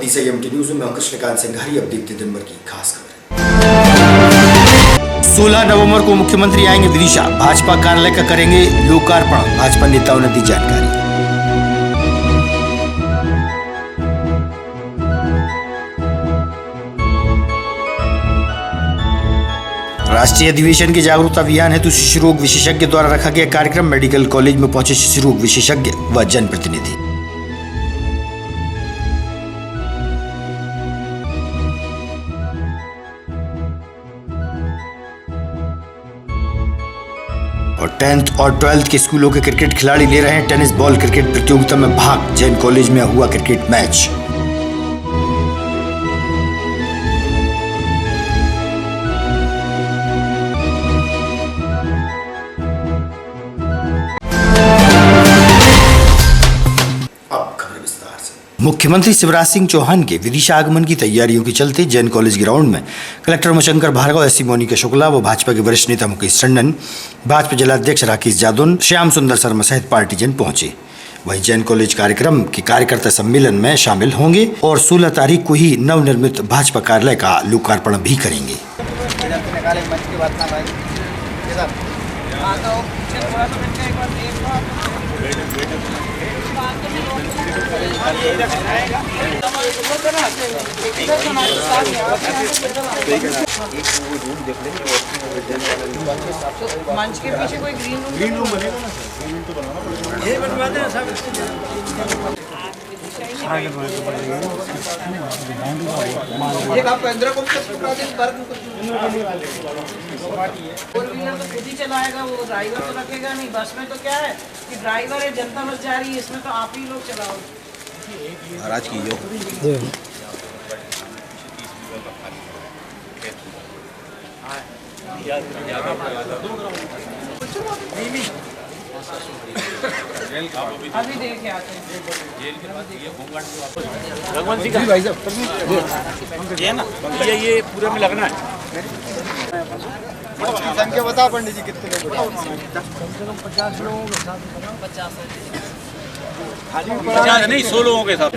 SIMT news में मैं कृष्णकांत सिंघारी। अब देखते दिन भर की खास खबर। 16 नवंबर को मुख्यमंत्री आएंगे विदिशा, भाजपा कार्यालय का करेंगे लोकार्पण, भाजपा नेताओं ने दी जानकारी। राष्ट्रीय अधिवेशन के जागरूकता अभियान हेतु शिशु रोग विशेषज्ञ द्वारा रखा गया कार्यक्रम। मेडिकल कॉलेज में पहुंचे शिशु रोग विशेषज्ञ व जनप्रतिनिधि। और 10th और 12th के स्कूलों के क्रिकेट खिलाड़ी ले रहे हैं टेनिस बॉल क्रिकेट प्रतियोगिता में भाग। जैन कॉलेज में हुआ क्रिकेट मैच। मुख्यमंत्री शिवराज सिंह चौहान के विदिशा आगमन की तैयारियों के चलते जैन कॉलेज ग्राउंड में कलेक्टर उमाशंकर भार्गव, SC मोनिका शुक्ला व भाजपा के वरिष्ठ नेता मुकेश टंडन, भाजपा जिलाध्यक्ष राकेश जादौन, श्याम सुंदर शर्मा सहित पार्टीजन पहुंचे। वहीं जैन कॉलेज कार्यक्रम के कार्यकर्ता सम्मेलन में शामिल होंगे और 16 तारीख को ही नवनिर्मित भाजपा कार्यालय का लोकार्पण भी करेंगे। मंच के पीछे कोई ग्रीन रूम बनेगा ना, तो बनाना ये बनवाते हैं सब। एक आप 15 को फोर व्हीलर तो खुद ही चलाएगा, वो ड्राइवर तो रखेगा नहीं। बस में तो क्या है कि ड्राइवर है, जनता बस जा रही है, इसमें तो आप ही लोग चलाओ। महाराज की जो अभी देख आते हैं भगवंत सिंह भाई साहब ये ना ये पूरे में लगना है। संख्या बता पंडित जी कितने लोग? कम से कम 50 लोगों के साथ। 50 नहीं 100 लोगों के साथ।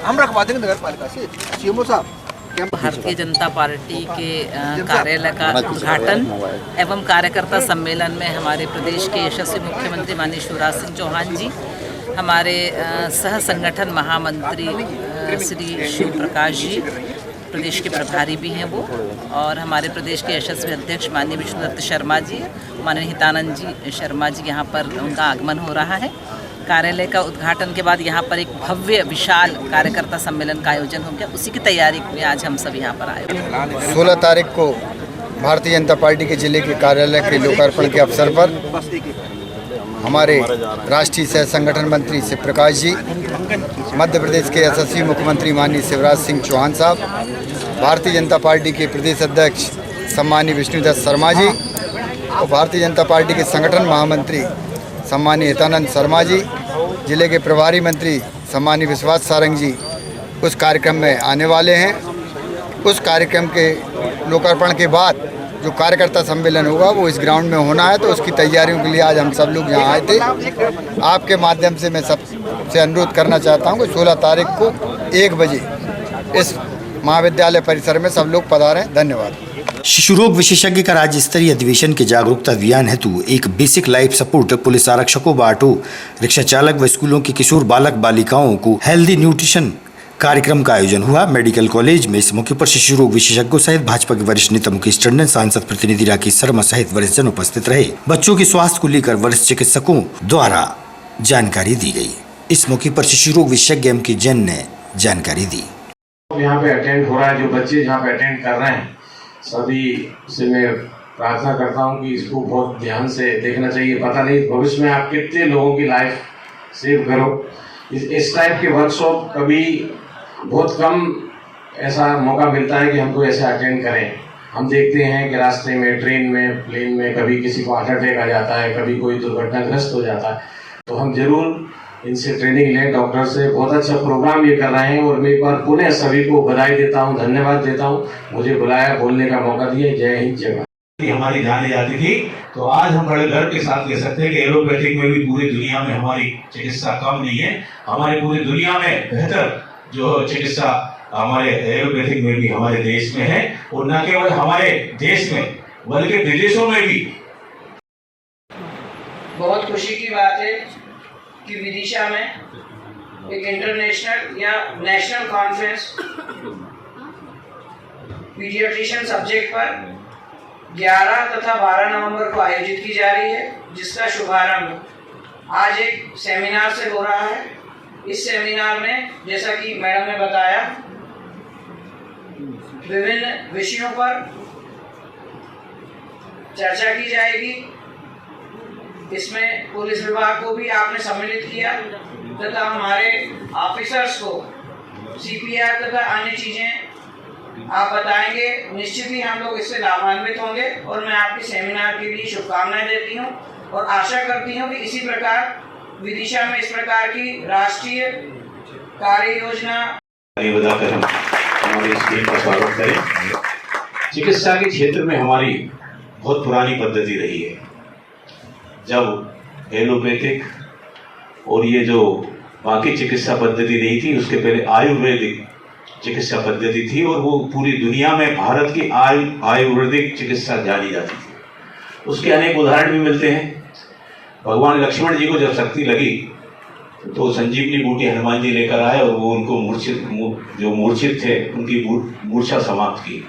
हम रखवा देंगे नगर पालिका से। सीएमओ साहब, भारतीय जनता पार्टी के कार्यालय का उद्घाटन एवं कार्यकर्ता सम्मेलन में हमारे प्रदेश के यशस्वी मुख्यमंत्री माननीय शिवराज सिंह चौहान जी, हमारे सह संगठन महामंत्री श्री शिव प्रकाश जी, प्रदेश के प्रभारी भी हैं वो, और हमारे प्रदेश के यशस्वी अध्यक्ष माननीय विष्णुदत्त शर्मा जी, माननीय हितानंद जी शर्मा जी, यहाँ पर उनका आगमन हो रहा है। कार्यालय का उद्घाटन के बाद यहाँ पर एक भव्य विशाल कार्यकर्ता सम्मेलन का आयोजन हो गया। उसी की तैयारी में आज हम सब यहाँ पर आए। 16 तारीख को भारतीय जनता पार्टी के जिले के कार्यालय के लोकार्पण के अवसर पर हमारे राष्ट्रीय सह संगठन मंत्री शिव प्रकाश जी, मध्य प्रदेश के यशस्वी मुख्यमंत्री माननीय शिवराज सिंह चौहान साहब, भारतीय जनता पार्टी के प्रदेश अध्यक्ष सम्मानीय विष्णुदत्त शर्मा जी और भारतीय जनता पार्टी के संगठन महामंत्री सम्मानीय हितानंद शर्मा जी, जिले के प्रभारी मंत्री सम्मानीय विश्वास सारंग जी उस कार्यक्रम में आने वाले हैं। उस कार्यक्रम के लोकार्पण के बाद जो कार्यकर्ता सम्मेलन होगा वो इस ग्राउंड में होना है, तो उसकी तैयारियों के लिए आज हम सब लोग यहाँ आए थे। आपके माध्यम से मैं सबसे अनुरोध करना चाहता हूँ कि 16 तारीख को 1 बजे इस महाविद्यालय परिसर में सब लोग पधारें। धन्यवाद। शिशु रोग विशेषज्ञ का राज्य स्तरीय अधिवेशन के जागरूकता अभियान हेतु एक बेसिक लाइफ सपोर्ट पुलिस आरक्षकों व ऑटो रिक्शा चालक व स्कूलों के किशोर बालक बालिकाओं को हेल्दी न्यूट्रिशन कार्यक्रम का आयोजन हुआ। मेडिकल कॉलेज में इस मौके पर शिशु रोग विशेषज्ञों सहित भाजपा के वरिष्ठ नेता मुकेश टंडन, सांसद प्रतिनिधि राकेश शर्मा सहित वरिष्ठ जन उपस्थित रहे। बच्चों के स्वास्थ्य को लेकर वरिष्ठ चिकित्सकों द्वारा जानकारी दी गई। इस मौके पर शिशु रोग विशेषज्ञ एम के जैन ने जानकारी दी। यहाँ पे अटेंड हो रहा है, जो बच्चे यहाँ पे अटेंड कर रहे हैं सभी से मैं प्रार्थना करता हूँ कि इसको बहुत ध्यान से देखना चाहिए। पता नहीं भविष्य में आप कितने लोगों की लाइफ सेव करो। इस टाइप के वर्कशॉप कभी बहुत कम ऐसा मौका मिलता है कि हमको ऐसे अटेंड करें। हम देखते हैं कि रास्ते में, ट्रेन में, प्लेन में कभी किसी को हार्ट अटैक आ जाता है, कभी कोई दुर्घटनाग्रस्त हो जाता है। तो हम जरूर इनसे ट्रेनिंग लें, डॉक्टर से। बहुत अच्छा प्रोग्राम ये कर रहे हैं और मैं एक बार पुनः सभी को बधाई देता हूँ, धन्यवाद देता हूँ, मुझे बुलाया, बोलने का मौका दिया। जय हिंद, जय भारत। हमारी जानी जाती थी, तो आज हम बड़े गर्व के साथ कह सकते हैं कि एलोपैथिक में भी पूरी दुनिया में हमारी चिकित्सा कम नहीं है। हमारे पूरी दुनिया में बेहतर जो चिकित्सा हमारे एलोपैथिक में भी हमारे देश में है, और न केवल हमारे देश में बल्कि विदेशों में भी। बहुत खुशी की बात है कि विदिशा में एक इंटरनेशनल या नेशनल कॉन्फ्रेंस पीडियाट्रिशियन सब्जेक्ट पर 11 तथा 12 नवंबर को आयोजित की जा रही है, जिसका शुभारंभ आज एक सेमिनार से हो रहा है। इस सेमिनार में, जैसा कि मैडम ने बताया, विभिन्न विषयों पर चर्चा की जाएगी। इसमें पुलिस विभाग को भी आपने सम्मिलित किया तथा हमारे ऑफिसर्स को CPR तथा अन्य चीजें आप बताएंगे। निश्चित ही हम लोग इससे लाभान्वित होंगे और मैं आपके सेमिनार के लिए शुभकामनाएं देती हूं और आशा करती हूं कि इसी प्रकार विदिशा में इस प्रकार की राष्ट्रीय कार्य योजना बताकर हम हमारी इस टीम का स्वागत करें। चिकित्सा के क्षेत्र में हमारी बहुत पुरानी पद्धति रही है। जब एलोपैथिक और ये जो बाकी चिकित्सा पद्धति नहीं थी, उसके पहले आयुर्वेदिक चिकित्सा पद्धति थी, और वो पूरी दुनिया में भारत की आयुर्वेदिक चिकित्सा जानी जाती थी। उसके अनेक उदाहरण भी मिलते हैं। भगवान लक्ष्मण जी को जब शक्ति लगी तो संजीवनी बूटी हनुमान जी लेकर आए और वो उनको मूर्छित थे उनकी मूर्छा समाप्त की।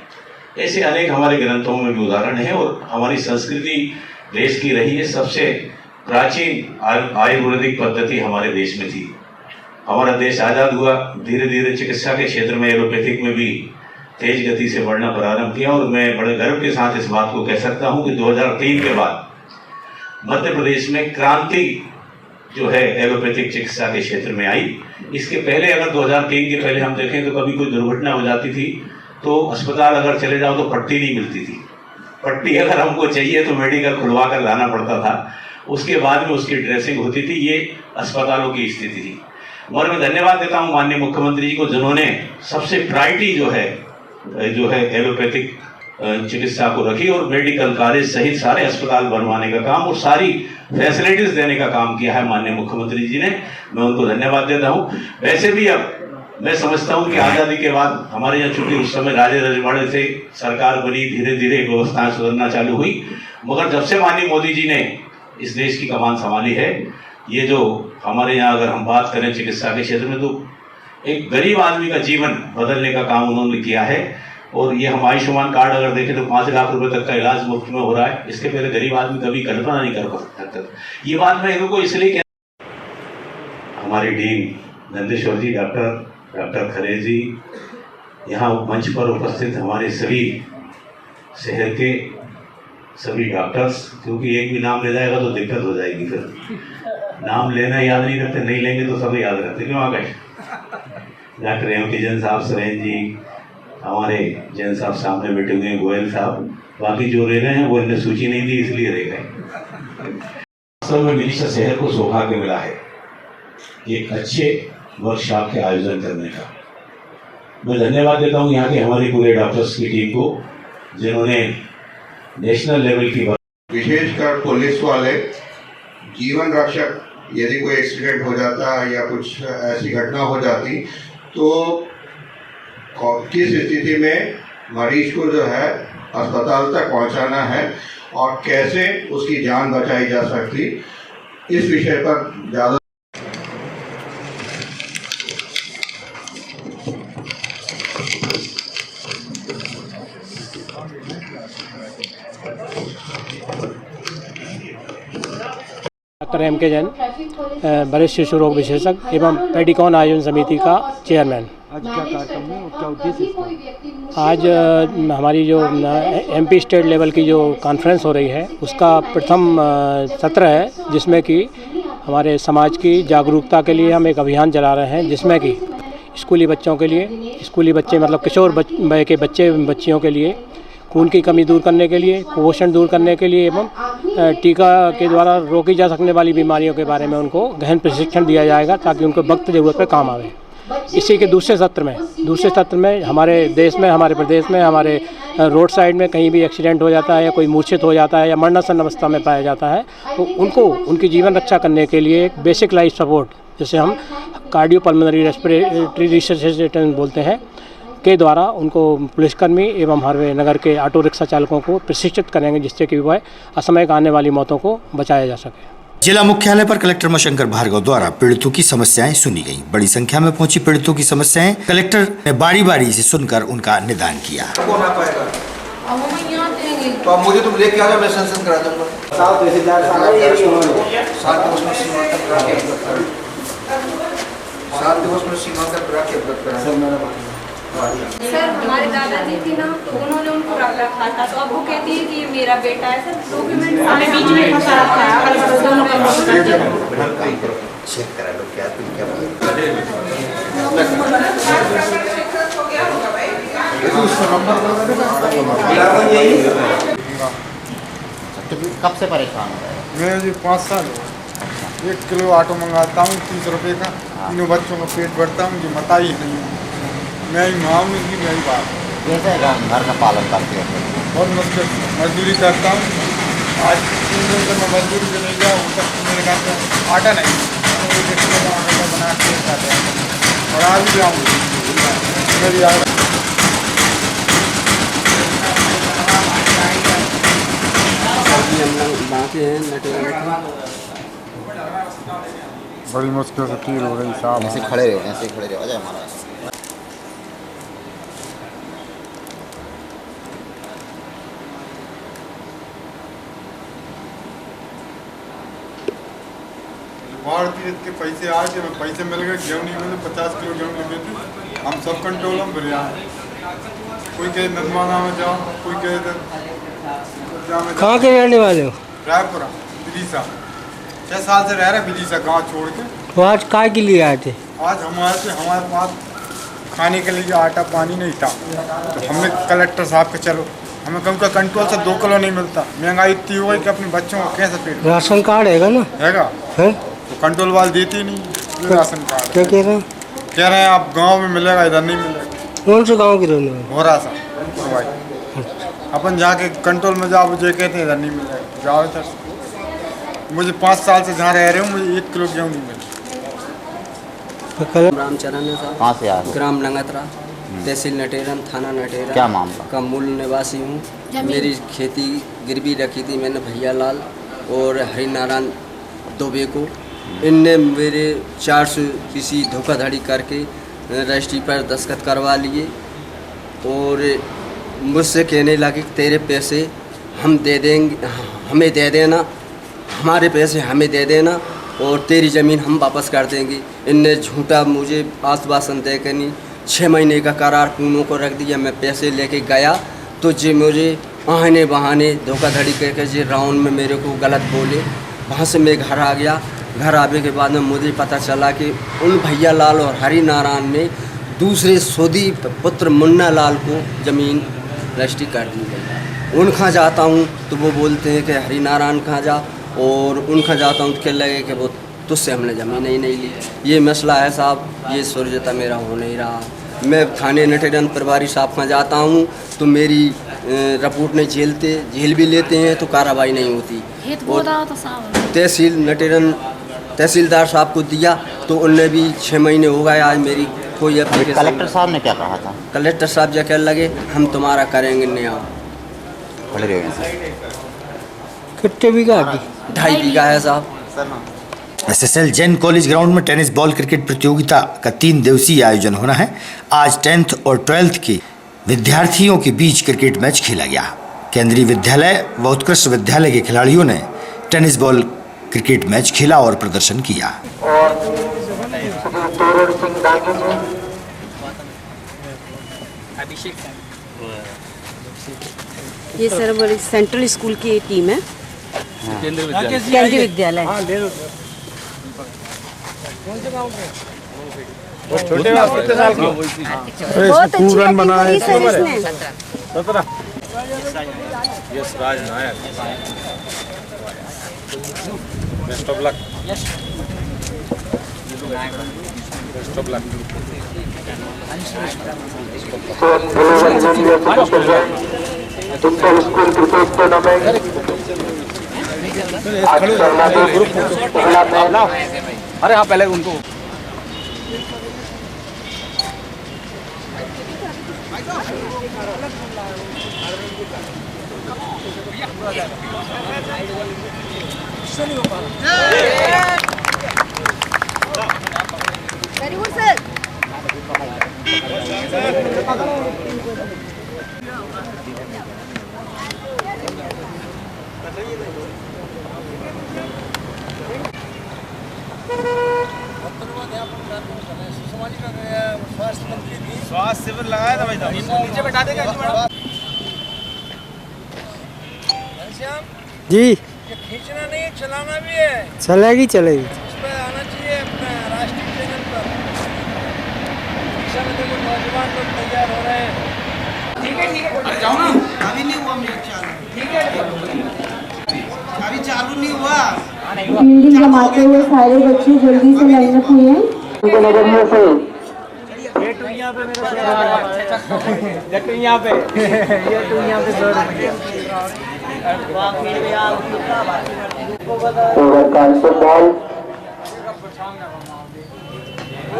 ऐसे अनेक हमारे ग्रंथों में भी उदाहरण है, और हमारी संस्कृति देश की रही है। सबसे प्राचीन आयुर्वेदिक पद्धति हमारे देश में थी। हमारा देश आज़ाद हुआ, धीरे धीरे चिकित्सा के क्षेत्र में एलोपैथिक में भी तेज गति से बढ़ना प्रारंभ किया, और मैं बड़े गर्व के साथ इस बात को कह सकता हूं कि 2003 के बाद मध्य प्रदेश में क्रांति जो है एलोपैथिक चिकित्सा के क्षेत्र में आई। इसके पहले अगर 2003 के पहले हम देखें तो कभी कोई दुर्घटना हो जाती थी तो अस्पताल अगर चले जाओ तो पट्टी नहीं मिलती थी। पट्टी अगर हमको चाहिए तो मेडिकल खुलवा कर लाना पड़ता था, उसके बाद में उसकी ड्रेसिंग होती थी। ये अस्पतालों की स्थिति थी। और मैं धन्यवाद देता हूं माननीय मुख्यमंत्री जी को, जिन्होंने सबसे प्रायोरिटी जो है एलोपैथिक चिकित्सा को रखी और मेडिकल कॉलेज सहित सारे अस्पताल बनवाने का काम और सारी फैसिलिटीज देने का काम किया है माननीय मुख्यमंत्री जी ने। मैं उनको धन्यवाद देता हूं। वैसे भी अब मैं समझता हूं कि आज़ादी के बाद हमारे यहाँ चूंकि उस समय राजे रजवाड़े से सरकार बनी, धीरे धीरे व्यवस्थाएं सुधरना चालू हुई, मगर जब से माननीय मोदी जी ने इस देश की कमान संभाली है, ये जो हमारे यहाँ अगर हम बात करें चिकित्सा के क्षेत्र में, तो एक गरीब आदमी का जीवन बदलने का काम उन्होंने किया है। और ये हम आयुष्मान कार्ड अगर देखें तो 5 लाख रुपए तक का इलाज मुफ्त में हो रहा है। इसके पहले गरीब आदमी कभी कल्पना नहीं कर सकता। ये बात मैं इनको इसलिए कह, हमारी डीन नंदेश्वर जी, डॉक्टर खरे जी, यहाँ मंच पर उपस्थित हमारे सभी शहर के सभी डॉक्टर्स, क्योंकि एक भी नाम ले जाएगा तो दिक्कत हो जाएगी, फिर नाम लेना याद नहीं रखते, नहीं लेंगे तो सभी याद रखते। क्यों आ गए? डॉक्टर एम के जैन साहब, सुरेन जी, हमारे जैन साहब सामने बैठे हुए हैं, गोयल साहब, बाकी जो रह गए हैं वो इन्हें सूची नहीं दी इसलिए रह गए। असल में विदिशा शहर को सौभाग्य मिला है एक अच्छे वर्कशॉप के आयोजन करने का। मैं धन्यवाद देता हूँ यहाँ के हमारे पूरे डॉक्टर्स की टीम को, जिन्होंने नेशनल लेवल की विशेषकर पुलिस वाले जीवन रक्षक, यदि कोई एक्सीडेंट हो जाता या कुछ ऐसी घटना हो जाती तो किस स्थिति में मरीज को जो है अस्पताल तक पहुंचाना है और कैसे उसकी जान बचाई जा सकती, इस विषय पर ज़्यादा डॉक्टर एम के जैन, वरिष्ठ शिशु रोग विशेषज्ञ एवं पेडिकॉन आयोजन समिति का चेयरमैन। आज क्या कार्यक्रम है और क्या उद्देश्य इसका? आज हमारी जो एमपी स्टेट लेवल की जो कॉन्फ्रेंस हो रही है उसका प्रथम सत्र है, जिसमें कि हमारे समाज की जागरूकता के लिए हम एक अभियान चला रहे हैं, जिसमें कि स्कूली बच्चों के लिए, स्कूली बच्चे मतलब किशोर वय के बच्चे बच्चियों के लिए खून की कमी दूर करने के लिए, कुपोषण दूर करने के लिए एवं टीका के द्वारा रोकी जा सकने वाली बीमारियों के बारे में उनको गहन प्रशिक्षण दिया जाएगा ताकि उनको वक्त ज़रूरत पर काम आवे। इसी के दूसरे सत्र में हमारे देश में, हमारे प्रदेश में, हमारे रोड साइड में कहीं भी एक्सीडेंट हो जाता है या कोई मूर्छित हो जाता है या मरणासन अवस्था में पाया जाता है तो उनको उनकी जीवन रक्षा करने के लिए एक बेसिक लाइफ सपोर्ट, जिसे हम कार्डियोपल्मोनरी रेस्पिरेटरी रिससिटेशन बोलते हैं, के द्वारा उनको पुलिसकर्मी एवं हमारे नगर के ऑटो रिक्शा चालकों को प्रशिक्षित करेंगे, जिससे कि वह असमय आने वाली मौतों को बचाया जा सके। जिला मुख्यालय पर कलेक्टर मशंकर भार्गव द्वारा पीड़ितों की समस्याएं सुनी गईं। बड़ी संख्या में पहुंची पीड़ितों की समस्याएं कलेक्टर ने बारी बारी से सुनकर उनका निदान किया। तो अब मुझे तुम लेके आ जाओ, मैं संसद करा दूंगा। सर हमारे दादाजी थी ना, तो उन्होंने उनको रखा था, तो अब वो कहती है कि ये मेरा बेटा है। सर डॉक्यूमेंट हमें बीच में फंसा रखा है, दोनों का चेक करा लो क्या तुम क्या कब से परेशान हो? मैं जी 5 साल 1 किलो आटो मंगाता हूँ 30 रुपये का, तीनों बच्चों का पेट भरता हूँ, मुझे मता ही नहीं है। मैं ही मामले की मेरी बात कैसे घर का पालन करते हैं? बहुत मुश्किल मजदूरी करता हूँ। आज 3 दिन से मैं मजदूरी से नहीं गया हूँ, तक मेरे घर पे आटा नहीं, आटा बना के खाते हैं और आज भी आऊँ मेरी बड़ी मुश्किल से फील हो रही साहब। ऐसे खड़े रहो, ऐसे खड़े रहो। अजय महाराज भारतीय के पैसे आए थे, पैसे मिल गए, गेहूँ नहीं मिले, 50 किलो गेहूँ लगे थे। हम सब कंट्रोल में भरे आए, कोई कहे नंदवाना में जाओ, कोई कहे कहाँ के रहने वाले हो? रायपुरा बिलीसा, 6 साल से रह रहे बिलीसा गांव छोड़ के। तो आज काय के लिए आए थे? आज हमारे पास खाने के लिए आटा पानी नहीं था, तो हमने कलेक्टर साहब के चलो हमें कम का कंट्रोल से 2 किलो नहीं मिलता, महंगाई इतनी हो गई कि अपने बच्चों को कैसे पेट। राशन कार्ड हैगा ना? हैगा है? तो कंट्रोल वाले देते नहीं राशन कार्ड। क्या कह रहे हैं? कह रहे हैं आप गांव में मिलेगा, इधर नहीं मिलेगा। कौन से गांव के रहने वाले? भोरा सा भाई, अपन जाके कंट्रोल में जाओ, मुझे कहते हैं इधर नहीं मिलेगा, जाओ इधर। मुझे 5 साल से जहाँ रह रहे हूँ, मुझे 1 किलो गेहूँ नहीं मिला। रामचरण साहब, कहाँ से आ रहे? ग्राम नंगत्रा, तहसील नटेरन, थाना नटेरन। क्या मामला? का मूल निवासी हूँ। मेरी खेती गिरवी रखी थी मैंने भैया लाल और हरिनारायण दुबे को। इनने मेरे 400 किसी धोखाधड़ी करके रजिस्ट्री पर दस्तखत करवा लिए और मुझसे कहने लगे तेरे पैसे हम दे देंगे, हमें दे देना, हमारे पैसे हमें दे देना और तेरी ज़मीन हम वापस कर देंगे। इनने झूठा मुझे आश्वासन देकर नहीं 6 महीने का करार पूनों को रख दिया। मैं पैसे लेके गया तो जी मुझे आने बहाने धोखाधड़ी करके जी राउंड में मेरे को गलत बोले। वहाँ से मैं घर आ गया। घर आने के बाद में मुझे पता चला कि उन भैया लाल और हरि नारायण ने दूसरे सऊदी पुत्र मुन्ना लाल को ज़मीन रजिस्ट्री कर दी गई। उनका जाता हूँ तो वो बोलते हैं कि हरि नारायण कहाँ जा, और उनका जाता हूँ तो कह लगे कि वो तुझसे हमने ज़मीन ही नहीं ली। ये मसला है साहब, ये सुलझता मेरा हो नहीं रहा। मैं थाने नटेरन प्रभारी साहब का जाता हूँ तो मेरी रिपोर्ट नहीं झेलते, झेल भी लेते हैं तो कार्रवाई नहीं होती। और तहसील नटेरन तहसीलदार साहब को दिया तो उनने भी 6 महीने हो गए, आज मेरी कोई एप्लीकेशन। कलेक्टर साहब ने क्या कहा था? कलेक्टर साहब जो कह लगे हम तुम्हारा करेंगे न्याय। खड़े रहो। कितने बीघा की? 2.5 बीघा है साहब। SSL जैन कॉलेज ग्राउंड में टेनिस बॉल क्रिकेट प्रतियोगिता का 3 दिवसीय आयोजन होना है। आज 10th और 12th के विद्यार्थियों के बीच क्रिकेट मैच खेला गया। केंद्रीय विद्यालय व उत्कृष्ट विद्यालय के खिलाड़ियों ने टेनिस बॉल क्रिकेट मैच खेला और प्रदर्शन किया। ये सर बड़ी सेंट्रल स्कूल की टीम है, केंद्रीय विद्यालय। बहुत अच्छी रन बनाए सर इसने। Best of luck. Best of luck. School cricket tournament अरे हाँ पहले उनको वेरी गुड सर। स्वास्थ्य शिविर लगाया था भाई साहब, नीचे बैठा देगा जी। ये खींचना नहीं है, चलाना भी है। चलेगी चलेगी। इस पर आना चाहिए अपना राष्ट्रीय चैनल पर। देखो नौजवान लोग तैयार हो रहे हैं। ठीक है जाओ ना, अभी नहीं हुआ मेरा चालू। ठीक है अभी चालू नहीं हुआ। फील्डिंग जमाते हुए सारे बच्चे जल्दी से लाइन अप हुए हैं। ये टुइयां पे मेरा ये टुइयां पे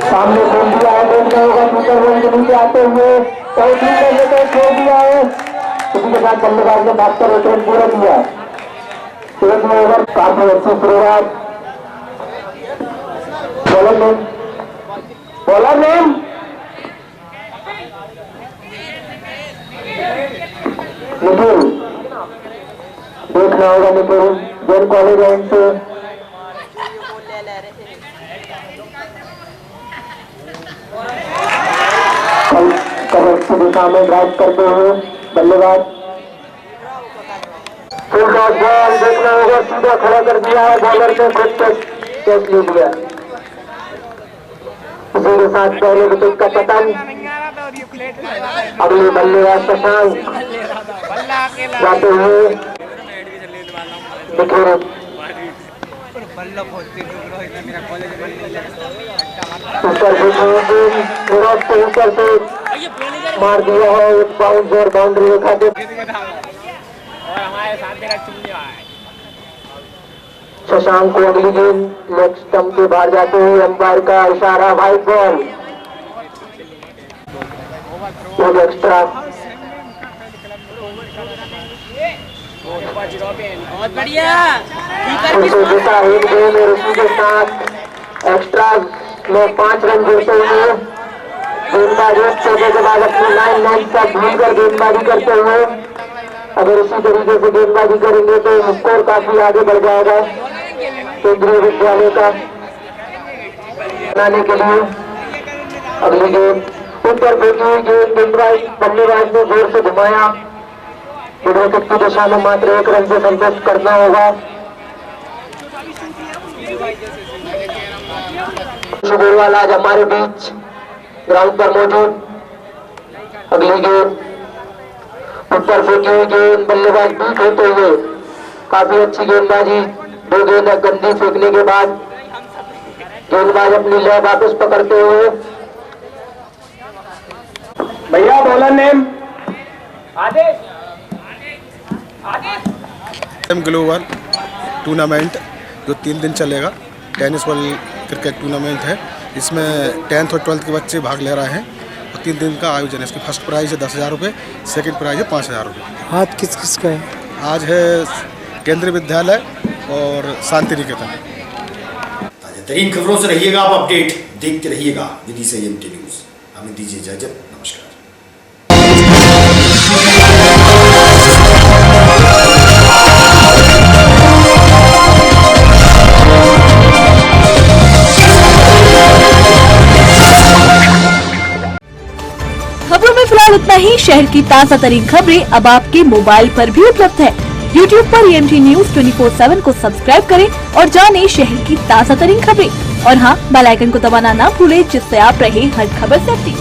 सामने बोल दिया है, देखना होगा मीटर बोल के नीचे आते हुए छोड़ दिया है। इसी के साथ बल्लेबाज ने भागकर एक रन पूरा दिया। तुरंत में ओवर काफी अच्छी शुरुआत। बॉलर नेम निखिल, देखना होगा निखिल जैन कॉलेज एंड से कवर की दिशा में ड्राइव करते हुए बल्लेबाज फुल डॉट बॉल। देखना होगा सीधा खड़ा कर दिया है, बॉलर ने खुद कैच ले लिया। इसी के साथ पहले विकेट का पतन। अगले बल्लेबाज शशांक जाते हुए निखिल ऊपर से मार दिया है एक बाउंस और बाउंड्री रेखा के। शशांक को अगली गेंद लेग स्टंप के बाहर जाते हुए अंपायर का इशारा, वाइड बॉल। एक्स्ट्रा बहुत बढ़िया। एक गेंद और उसी के साथ एक्स्ट्रा में 5 रन जोड़ते हुए गेंदबाज एक चौके के बाद अपनी लाइन तक भूलकर गेंदबाजी करते हुए अगर इसी तरीके से गेंदबाजी करेंगे तो स्कोर काफी आगे बढ़ जाएगा केंद्रीय विद्यालय का बनाने के लिए। अगली गेंद ऊपर फेंकी हुई गेंद बल्लेबाज ने जोर से घुमाया। विकेट की दिशा में मात्र 1 रन से संतुष्ट करना होगा। शुभवाल आज हमारे बीच ग्राउंड पर मौजूद। अगली गेंद ऊपर फेंकी हुई गेंद बल्लेबाज बीट होते हुए काफी अच्छी गेंदबाजी। 2 गेंद गंदी फेंकने के बाद गेंदबाज अपनी लय वापस पकड़ते हुए। भैया बॉलर नेम ग्लोबल टूर्नामेंट जो 3 दिन चलेगा, टेनिस बॉल क्रिकेट टूर्नामेंट है। इसमें 10th और 12th के बच्चे भाग ले रहे हैं और 3 दिन का आयोजन है। इसकी फर्स्ट प्राइज है 10,000 रुपये, सेकेंड प्राइज है 5,000 रुपये। आज किस किस का है? आज है केंद्रीय विद्यालय और शांति निकेतन। तरीन खबरों से रहिएगा आप अपडेट, देखते रहिएगा विधि संयम न्यूज। हमें दीजिए इजाजत, नमस्कार। खबरों में फिलहाल इतना ही। शहर की ताज़ा तरीन खबरें अब आपके मोबाइल पर भी उपलब्ध है। YouTube पर EMT न्यूज 24/7 को सब्सक्राइब करें और जानें शहर की ताज़ा तरीन खबरें। और हाँ, बेल आइकन को दबाना ना भूलें जिससे आप रहे हर खबर से अपडेट।